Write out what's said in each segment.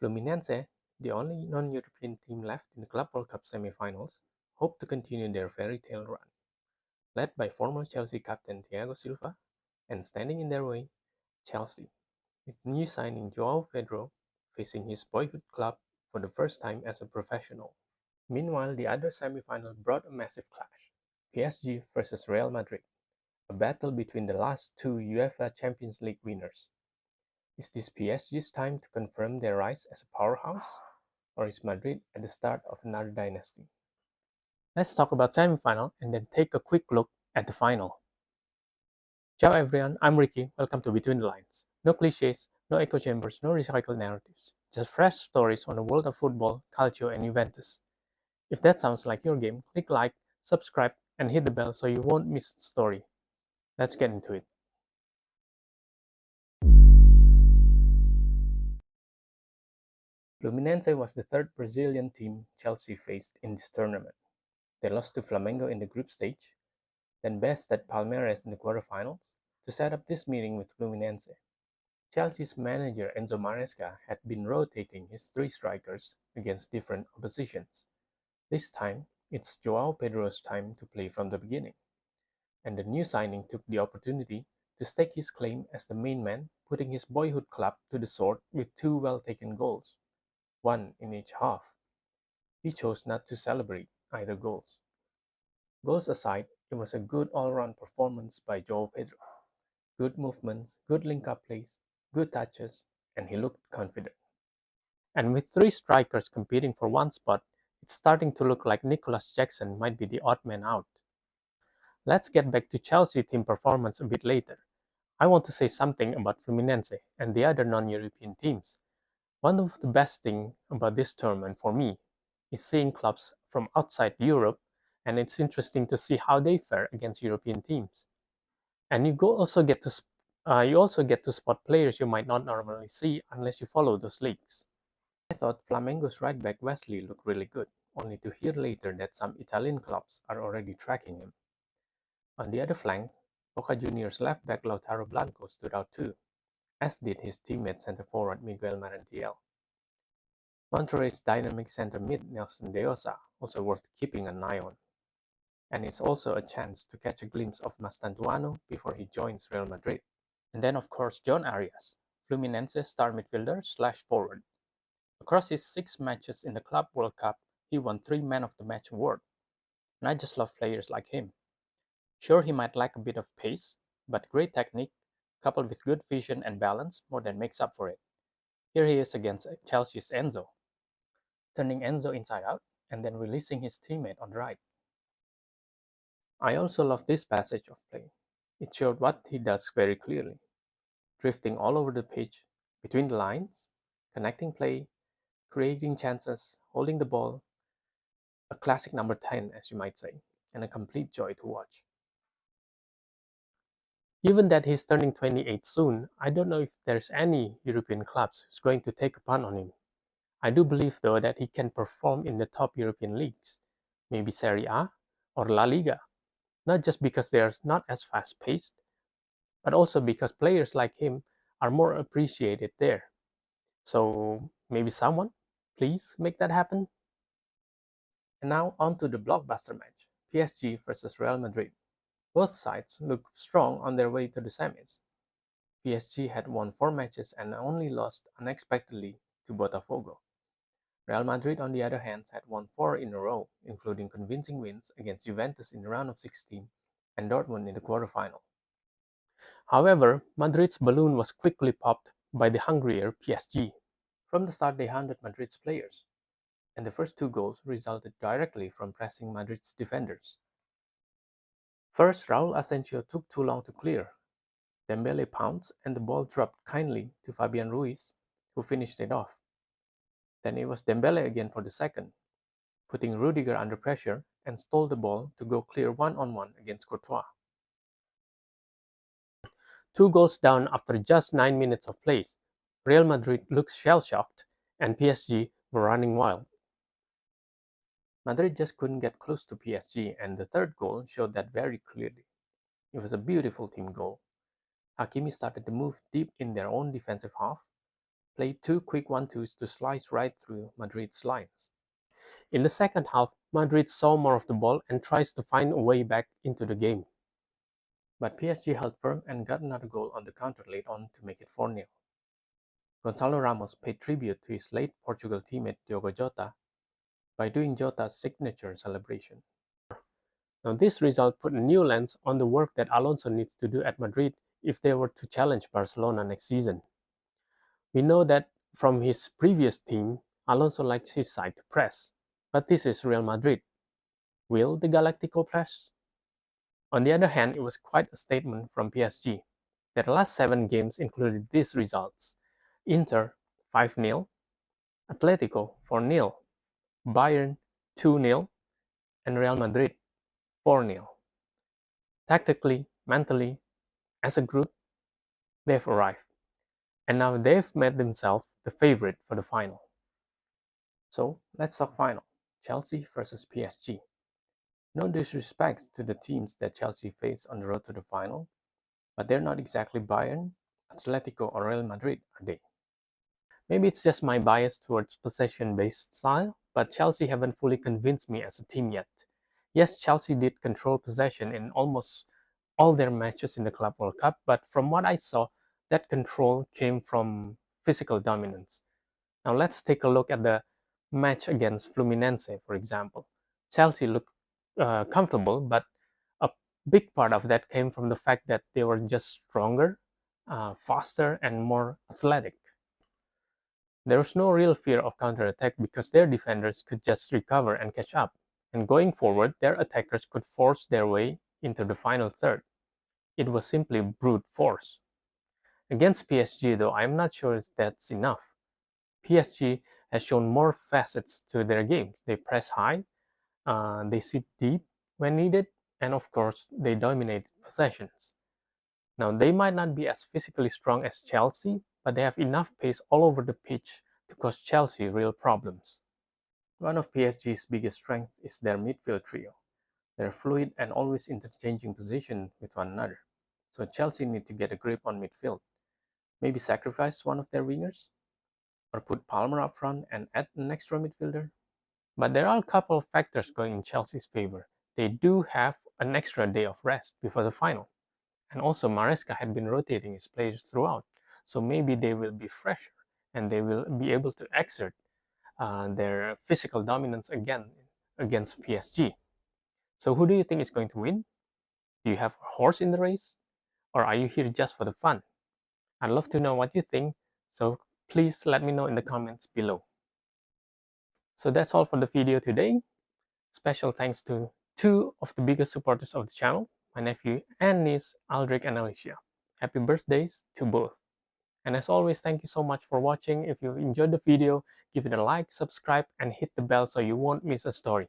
Fluminense, the only non-European team left in the Club World Cup semi-finals, hope to continue their fairy tale run. Led by former Chelsea captain Thiago Silva, and standing in their way, Chelsea, with new signing João Pedro facing his boyhood club for the first time as a professional. Meanwhile, the other semi-final brought a massive clash: PSG versus Real Madrid, a battle between the last two UEFA Champions League winners. Is this PSG's time to confirm their rise as a powerhouse, or is Madrid at the start of another dynasty? Let's talk about semi-final and then take a quick look at the final. Ciao everyone, I'm Ricky. Welcome to Between the Lines. No cliches, no echo chambers, no recycled narratives. Just fresh stories on the world of football, culture, and Juventus. If that sounds like your game, click like, subscribe, and hit the bell so you won't miss the story. Let's get into it. Fluminense was the third Brazilian team Chelsea faced in this tournament. They lost to Flamengo in the group stage, then bested Palmeiras in the quarterfinals to set up this meeting with Fluminense. Chelsea's manager Enzo Maresca had been rotating his three strikers against different oppositions. This time, it's João Pedro's time to play from the beginning, and the new signing took the opportunity to stake his claim as the main man, putting his boyhood club to the sword with two well-taken goals, one in each half. He chose not to celebrate either goals. Goals aside, it was a good all-round performance by João Pedro. Good movements, good link-up plays, good touches, and he looked confident. And with three strikers competing for one spot, it's starting to look like Nicolas Jackson might be the odd man out. Let's get back to Chelsea team performance a bit later. I want to say something about Fluminense and the other non-European teams. One of the best things about this tournament for me is seeing clubs from outside Europe, and it's interesting to see how they fare against European teams. And you also get to spot players you might not normally see unless you follow those leagues. I thought Flamengo's right back Wesley looked really good, only to hear later that some Italian clubs are already tracking him. On the other flank, Boca Juniors left back Lautaro Blanco stood out too, as did his teammate centre forward Miguel Marantiel. Monterrey's dynamic centre mid Nelson De Osa also worth keeping an eye on. And it's also a chance to catch a glimpse of Mastantuano before he joins Real Madrid. And then of course John Arias, Fluminense star midfielder slash forward. Across his 6 matches in the Club World Cup, he won 3 Man of the Match award. And I just love players like him. Sure, he might lack a bit of pace, but great technique, coupled with good vision and balance, more than makes up for it. Here he is against Chelsea's Enzo, turning Enzo inside out and then releasing his teammate on the right. I also love this passage of play. It showed what he does very clearly, drifting all over the pitch, between the lines, connecting play, creating chances, holding the ball, a classic number 10 as you might say, and a complete joy to watch. Given that he's turning 28 soon, I don't know if there's any European clubs who's going to take a punt on him. I do believe though that he can perform in the top European leagues, maybe Serie A or La Liga, not just because they're not as fast-paced, but also because players like him are more appreciated there. So maybe someone, please make that happen. And now on to the blockbuster match, PSG versus Real Madrid. Both sides look strong on their way to the semis. PSG had won 4 matches and only lost unexpectedly to Botafogo. Real Madrid, on the other hand, had won 4 in a row, including convincing wins against Juventus in the round of 16 and Dortmund in the quarterfinal. However, Madrid's balloon was quickly popped by the hungrier PSG. From the start, they hounded Madrid's players, and the first 2 goals resulted directly from pressing Madrid's defenders. First, Raul Asensio took too long to clear. Dembele pounced and the ball dropped kindly to Fabian Ruiz, who finished it off. Then it was Dembele again for the second, putting Rudiger under pressure and stole the ball to go clear one-on-one against Courtois. 2 goals down after just 9 minutes of play, Real Madrid looks shell-shocked and PSG were running wild. Madrid just couldn't get close to PSG, and the third goal showed that very clearly. It was a beautiful team goal. Hakimi started to move deep in their own defensive half, played 2 quick 1-2s to slice right through Madrid's lines. In the second half, Madrid saw more of the ball and tries to find a way back into the game. But PSG held firm and got another goal on the counter late on to make it 4-0. Gonzalo Ramos paid tribute to his late Portugal teammate Diogo Jota by doing Jota's signature celebration. Now this result put a new lens on the work that Alonso needs to do at Madrid if they were to challenge Barcelona next season. We know that from his previous team, Alonso likes his side to press, but this is Real Madrid. Will the Galactico press? On the other hand, it was quite a statement from PSG. Their last 7 games included these results: Inter 5-0, Atletico 4-0, Bayern 2-0, and Real Madrid 4-0. Tactically, mentally, as a group, they've arrived. And now they've made themselves the favorite for the final. So let's talk final. Chelsea versus PSG. No disrespect to the teams that Chelsea faced on the road to the final, but they're not exactly Bayern, Atletico, or Real Madrid, are they? Maybe it's just my bias towards possession-based style, but Chelsea haven't fully convinced me as a team yet. Yes, Chelsea did control possession in almost all their matches in the Club World Cup, but from what I saw, that control came from physical dominance. Now let's take a look at the match against Fluminense, for example. Chelsea looked comfortable, but a big part of that came from the fact that they were just stronger, faster, and more athletic. There was no real fear of counterattack because their defenders could just recover and catch up. And going forward, their attackers could force their way into the final third. It was simply brute force. Against PSG, though, I'm not sure that's enough. PSG has shown more facets to their games. They press high, they sit deep when needed, and of course, they dominate possessions. Now, they might not be as physically strong as Chelsea, but they have enough pace all over the pitch to cause Chelsea real problems. One of PSG's biggest strengths is their midfield trio. They're fluid and always interchanging position with one another. So Chelsea need to get a grip on midfield. Maybe sacrifice one of their wingers? Or put Palmer up front and add an extra midfielder? But there are a couple of factors going in Chelsea's favor. They do have an extra day of rest before the final. And also Maresca had been rotating his players throughout. So maybe they will be fresher and they will be able to exert their physical dominance again against PSG. So who do you think is going to win? Do you have a horse in the race? Or are you here just for the fun? I'd love to know what you think, so please let me know in the comments below. So that's all for the video today. Special thanks to 2 of the biggest supporters of the channel, my nephew and niece, Aldrich and Alicia. Happy birthdays to both. And as always, thank you so much for watching. If you enjoyed the video, give it a like, subscribe, and hit the bell so you won't miss a story.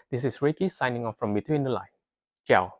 This is Ricky signing off from Between the Lines. Ciao.